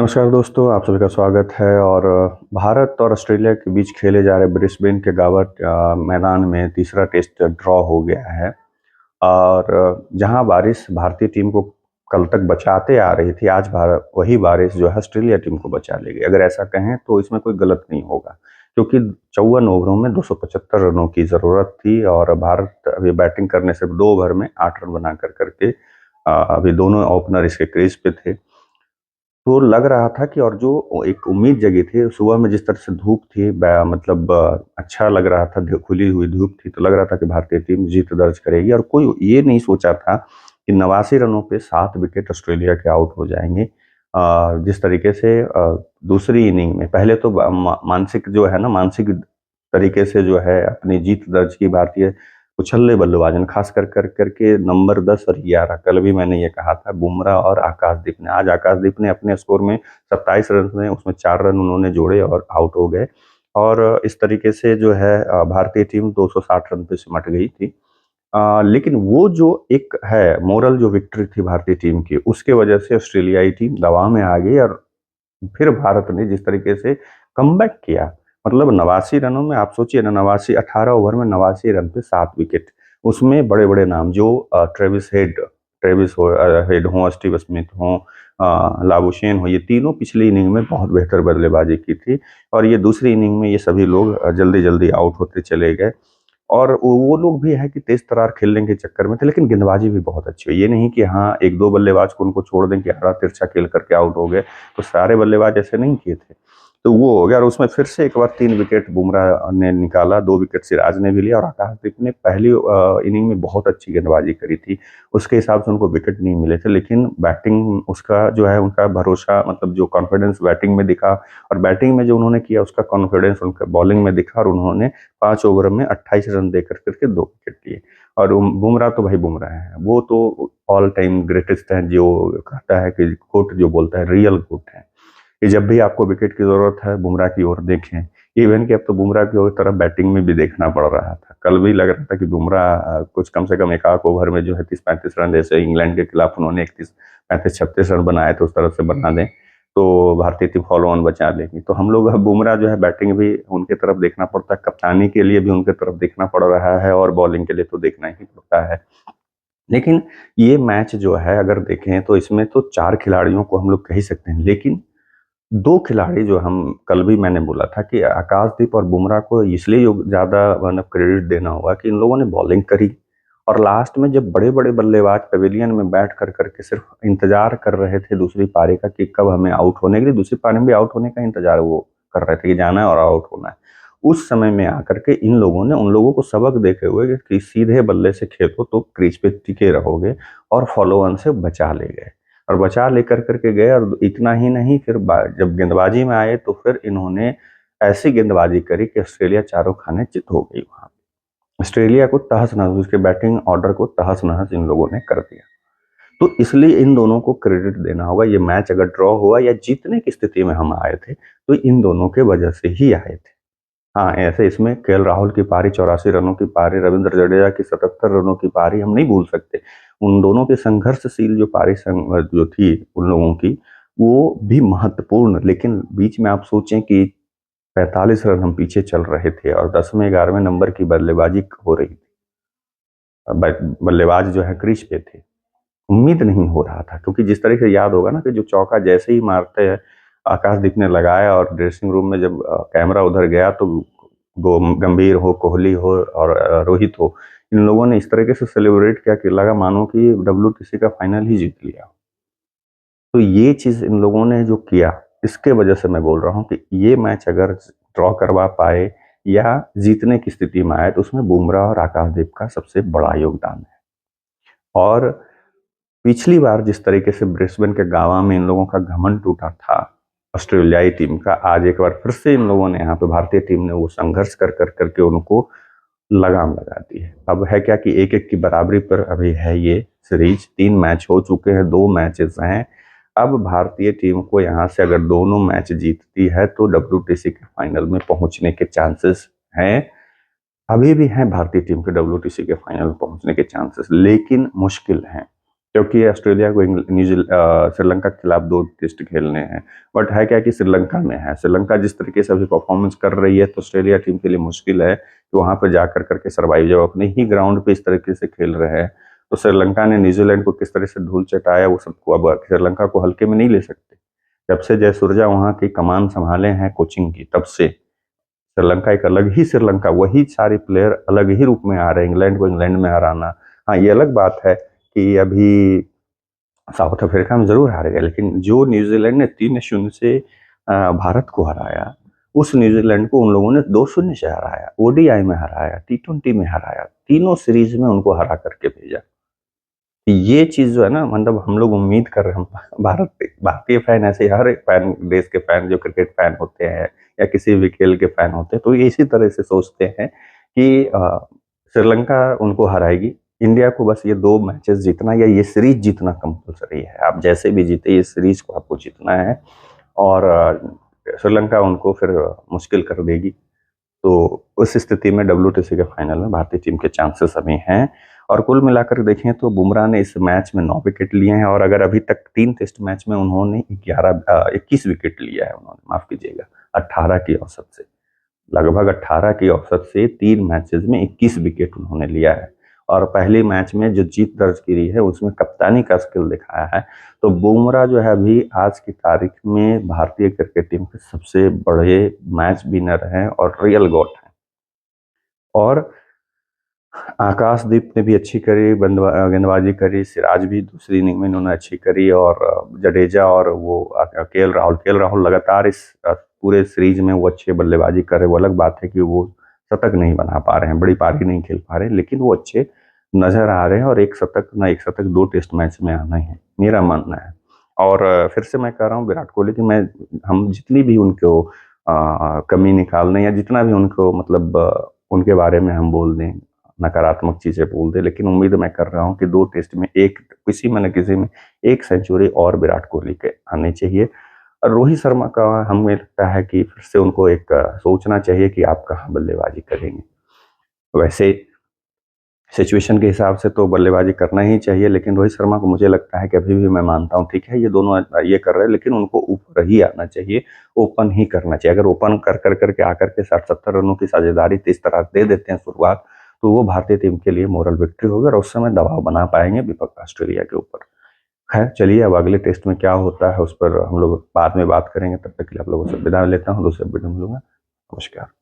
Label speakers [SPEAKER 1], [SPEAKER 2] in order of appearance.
[SPEAKER 1] नमस्कार दोस्तों, आप सभी का स्वागत है। और भारत और ऑस्ट्रेलिया के बीच खेले जा रहे ब्रिस्बेन के गावर मैदान में तीसरा टेस्ट ड्रॉ हो गया है। और जहां बारिश भारतीय टीम को कल तक बचाते आ रही थी, आज भारत वही बारिश जो है ऑस्ट्रेलिया टीम को बचा लेगी। अगर ऐसा कहें तो इसमें कोई गलत नहीं होगा, क्योंकि 54 ओवरों में 275 रनों की ज़रूरत थी और भारत अभी बैटिंग करने से 2 ओवर में 8 रन बना कर करके अभी दोनों ओपनर इसके क्रीज पे थे। तो लग रहा था कि और जो एक उम्मीद जगी थी सुबह में, जिस तरह से धूप थी, मतलब अच्छा लग रहा था, खुली हुई धूप थी, तो लग रहा था कि भारतीय टीम जीत दर्ज करेगी। और कोई ये नहीं सोचा था कि 89 रनों पे 7 विकेट ऑस्ट्रेलिया के आउट हो जाएंगे। जिस तरीके से दूसरी इनिंग में पहले तो मानसिक जो है ना, मानसिक तरीके से जो है अपनी जीत दर्ज की भारतीय उछल्ले बल्लेबाज ने, खास कर कर करके नंबर 10 और 11, कल भी मैंने ये कहा था, बुमराह और आकाशदीप ने। आज आकाशदीप ने अपने स्कोर में 27 रन में उसमें 4 रन उन्होंने जोड़े और आउट हो गए। और इस तरीके से जो है भारतीय टीम 260 रन पे सिमट गई थी। लेकिन वो जो एक है मोरल जो विक्ट्री थी भारतीय टीम की, उसके वजह से ऑस्ट्रेलियाई टीम दबाव में आ गई। और फिर भारत ने जिस तरीके से कमबैक किया, मतलब 89 रनों में, आप सोचिए ना, 89 18 ओवर में 89 रन पे 7 विकेट, उसमें बड़े बड़े नाम जो ट्रेविस हेड हो, स्टीव स्मिथ हो, लाबुशेन हो, ये तीनों पिछली इनिंग में बहुत बेहतर बल्लेबाजी की थी। और ये दूसरी इनिंग में ये सभी लोग जल्दी जल्दी आउट होते चले गए। और वो लोग भी है कि तेज तर्रार खेलने के चक्कर में थे, लेकिन गेंदबाजी भी बहुत अच्छी हुई। ये नहीं कि हाँ एक दो बल्लेबाज को उनको छोड़ दें कि आड़ा तिरछा खेल करके आउट हो गए, तो सारे बल्लेबाज ऐसे नहीं किए थे। तो वो हो गया। और उसमें फिर से एक बार 3 विकेट बुमराह ने निकाला, 2 विकेट सिराज ने भी लिया। और आकाशदीप ने पहली इनिंग में बहुत अच्छी गेंदबाजी करी थी, उसके हिसाब से उनको विकेट नहीं मिले थे, लेकिन बैटिंग उसका जो है, उनका भरोसा, मतलब जो कॉन्फिडेंस बैटिंग में दिखा, और बैटिंग में जो उन्होंने किया उसका कॉन्फिडेंस उनका बॉलिंग में दिखा। और उन्होंने 5 ओवर में 28 रन देकर करके 2 विकेट लिए। और बुमराह तो भाई बुमराह है, वो तो ऑल टाइम ग्रेटेस्ट है। जो कहता है कि कोट जो बोलता है, रियल कोट है कि जब भी आपको विकेट की जरूरत है बुमराह की ओर देखें। इवन कि अब तो बुमराह की ओर तरफ बैटिंग में भी देखना पड़ रहा था। कल भी लग रहा था कि बुमराह कुछ कम से कम एक आध ओवर में जो है 30-35 रन, जैसे इंग्लैंड के खिलाफ उन्होंने 31-35-36 रन बनाए थे, उस तरफ से बना दें तो भारतीय टीम फॉलो ऑन बचा लेगी। तो हम लोग अब बुमराह जो है बैटिंग भी उनके तरफ देखना पड़ता है, कप्तानी के लिए भी उनके तरफ देखना पड़ रहा है, और बॉलिंग के लिए तो देखना ही पड़ता है। लेकिन ये मैच जो है अगर देखें तो इसमें तो 4 खिलाड़ियों को हम लोग कह ही सकते हैं, लेकिन 2 खिलाड़ी जो हम, कल भी मैंने बोला था कि आकाशदीप और बुमराह को इसलिए ज़्यादा मतलब क्रेडिट देना होगा कि इन लोगों ने बॉलिंग करी। और लास्ट में जब बड़े-बड़े बल्लेबाज पवेलियन में बैठ कर करके सिर्फ इंतजार कर रहे थे दूसरी पारी का कि कब हमें आउट होने के लिए, दूसरी पारी में भी आउट होने का इंतजार वो कर रहे थे कि जाना है और आउट होना है। उस समय में आकर के इन लोगों ने उन लोगों को सबक देते हुए कि सीधे बल्ले से खेलो तो क्रीज पे टिके रहोगे, और फॉलो ऑन से बचा ले गए। और बचा लेकर करके गए। और इतना ही नहीं, फिर जब गेंदबाजी में आए तो फिर इन्होंने ऐसी गेंदबाजी करी कि ऑस्ट्रेलिया चारों खाने चित हो गई। वहां ऑस्ट्रेलिया को तहस नहस, उसके बैटिंग ऑर्डर को तहस नहस इन लोगों ने कर दिया। तो इसलिए इन दोनों को क्रेडिट देना होगा। ये मैच अगर ड्रॉ हुआ या जीतने की स्थिति में हम आए थे, तो इन दोनों के वजह से ही आए थे। हाँ, ऐसे इसमें केएल राहुल की पारी, 84 रनों की पारी, रविंद्र जडेजा की 77 रनों की पारी हम नहीं भूल सकते। उन दोनों के संघर्षशील जो पारी जो थी उन लोगों की, वो भी महत्वपूर्ण। लेकिन बीच में आप सोचें कि 45 रन हम पीछे चल रहे थे और 10वें-11वें नंबर की बल्लेबाजी हो रही थी। बल्लेबाज जो है क्रीज पे थे। उम्मीद नहीं हो रहा था, क्योंकि जिस तरह से याद होगा ना कि जो चौका जैसे ही मारते हैं आकाशदीप ने लगाया, और ड्रेसिंग रूम में जब कैमरा उधर गया तो गंभीर हो, कोहली हो और रोहित हो, इन लोगों ने इस तरीके से सेलिब्रेट किया कि लगा मानो कि डब्ल्यूटीसी का फाइनल ही जीत लिया। तो ये चीज इन लोगों ने जो किया, इसके वजह से मैं बोल रहा हूँ कि ये मैच अगर ड्रॉ करवा पाए या जीतने की स्थिति में आए, तो उसमें बुमराह और आकाशदीप का सबसे बड़ा योगदान है। और पिछली बार जिस तरीके से ब्रिस्बेन के गांव में इन लोगों का घमंड टूटा था ऑस्ट्रेलियाई टीम का, आज एक बार फिर से इन लोगों ने, यहाँ पे भारतीय टीम ने वो संघर्ष कर कर करके उनको लगाम लगा दी है। अब है क्या कि 1-1 की बराबरी पर अभी है ये सीरीज। 3 मैच हो चुके हैं, 2 मैचेस हैं। अब भारतीय टीम को यहाँ से अगर दोनों मैच जीतती है तो डब्ल्यूटीसी के फाइनल में पहुंचने के चांसेस हैं। अभी भी हैं भारतीय टीम के डब्ल्यूटीसी के फाइनल में पहुंचने के चांसेस, लेकिन मुश्किल हैं। क्योंकि ऑस्ट्रेलिया को श्रीलंका के खिलाफ 2 टेस्ट खेलने हैं। बट है क्या कि श्रीलंका में है, श्रीलंका जिस तरीके से अभी परफॉर्मेंस कर रही है तो ऑस्ट्रेलिया टीम के लिए मुश्किल है कि वहां पर जाकर करके सर्वाइव, जब अपने ही ग्राउंड पे इस तरीके से खेल रहे हैं तो श्रीलंका ने न्यूजीलैंड को किस तरह से धूल चटाया वो सबको, अब श्रीलंका को हल्के में नहीं ले सकते। जब से जयसूर्या वहां की कमान संभाले हैं कोचिंग की, तब से श्रीलंका एक अलग ही श्रीलंका, वही सारे प्लेयर अलग ही रूप में आ रहे हैं। इंग्लैंड को इंग्लैंड में हराना, हाँ ये अलग बात है कि अभी साउथ अफ्रीका में जरूर हार गए, लेकिन जो न्यूजीलैंड ने 3-0 से भारत को हराया, उस न्यूजीलैंड को उन लोगों ने 2-0 से हराया, ओडीआई में हराया, टी20 में हराया, तीनों सीरीज में उनको हरा करके भेजा। ये चीज जो है ना, मतलब हम लोग उम्मीद कर रहे हैं, भारतीय फैन ऐसे हर एक फैन, देश के फैन जो क्रिकेट फैन होते हैं या किसी भी खेल के फैन होते हैं, तो ये इसी तरह से सोचते हैं कि श्रीलंका उनको हराएगी, इंडिया को बस ये 2 मैचेस जीतना या ये सीरीज जीतना कंपलसरी है। आप जैसे भी जीते ये सीरीज को आपको जीतना है, और श्रीलंका उनको फिर मुश्किल कर देगी। तो उस स्थिति में WTC के फाइनल में भारतीय टीम के चांसेस अभी हैं। और कुल मिलाकर देखें तो बुमराह ने इस मैच में 9 विकेट लिए हैं, और अगर अभी तक 3 टेस्ट मैच में उन्होंने 21 विकेट लिया है, उन्होंने, माफ कीजिएगा, 18 की औसत से, लगभग 18 की औसत से 3 मैचेस में 21 विकेट उन्होंने लिया है। और पहले मैच में जो जीत दर्ज की है उसमें कप्तानी का स्किल दिखाया है। तो बुमराह जो है अभी आज की तारीख में भारतीय क्रिकेट टीम के सबसे बड़े मैच विनर हैं और रियल गॉड हैं। और आकाशदीप ने भी अच्छी करी, गेंदबाजी करी, सिराज भी दूसरी इनिंग में इन्होंने अच्छी करी, और जडेजा और वो के एल राहुल लगातार इस पूरे सीरीज में वो अच्छे बल्लेबाजी कर रहे। वो अलग बात है कि वो शतक नहीं बना पा रहे हैं, बड़ी पारी नहीं खेल पा रहे, लेकिन वो अच्छे नजर आ रहे हैं, और एक शतक 2 टेस्ट मैच में आना ही है, मेरा मानना है। और फिर से मैं कह रहा हूँ विराट कोहली की, हम जितनी भी उनको कमी निकालने या जितना भी उनको मतलब उनके बारे में हम बोल दें, नकारात्मक चीजें बोल दे, लेकिन उम्मीद मैं कर रहा हूँ कि 2 टेस्ट में किसी में न किसी में 1 सेंचुरी और विराट कोहली के आने चाहिए। और रोहित शर्मा का हमें लगता है कि फिर से उनको एक सोचना चाहिए कि आप कहाँ बल्लेबाजी करेंगे। वैसे सिचुएशन के हिसाब से तो बल्लेबाजी करना ही चाहिए, लेकिन रोहित शर्मा को मुझे लगता है कि अभी भी, मैं मानता हूँ ठीक है ये दोनों ये कर रहे हैं, लेकिन उनको ऊपर ही आना चाहिए, ओपन ही करना चाहिए। अगर ओपन कर कर करके आकर के 60-70 रनों की साझेदारी 30 तरह दे देते हैं शुरुआत, तो वो भारतीय टीम के लिए मोरल विक्ट्री होगी, और उस समय दबाव बना पाएंगे विपक्ष ऑस्ट्रेलिया के ऊपर। खैर चलिए, अब अगले टेस्ट में क्या होता है उस पर हम लोग बाद में बात करेंगे। तब तक के लिए आप लोगों से विदा लेता हूँ, दूसरे वीडियो में मिलूंगा। नमस्कार।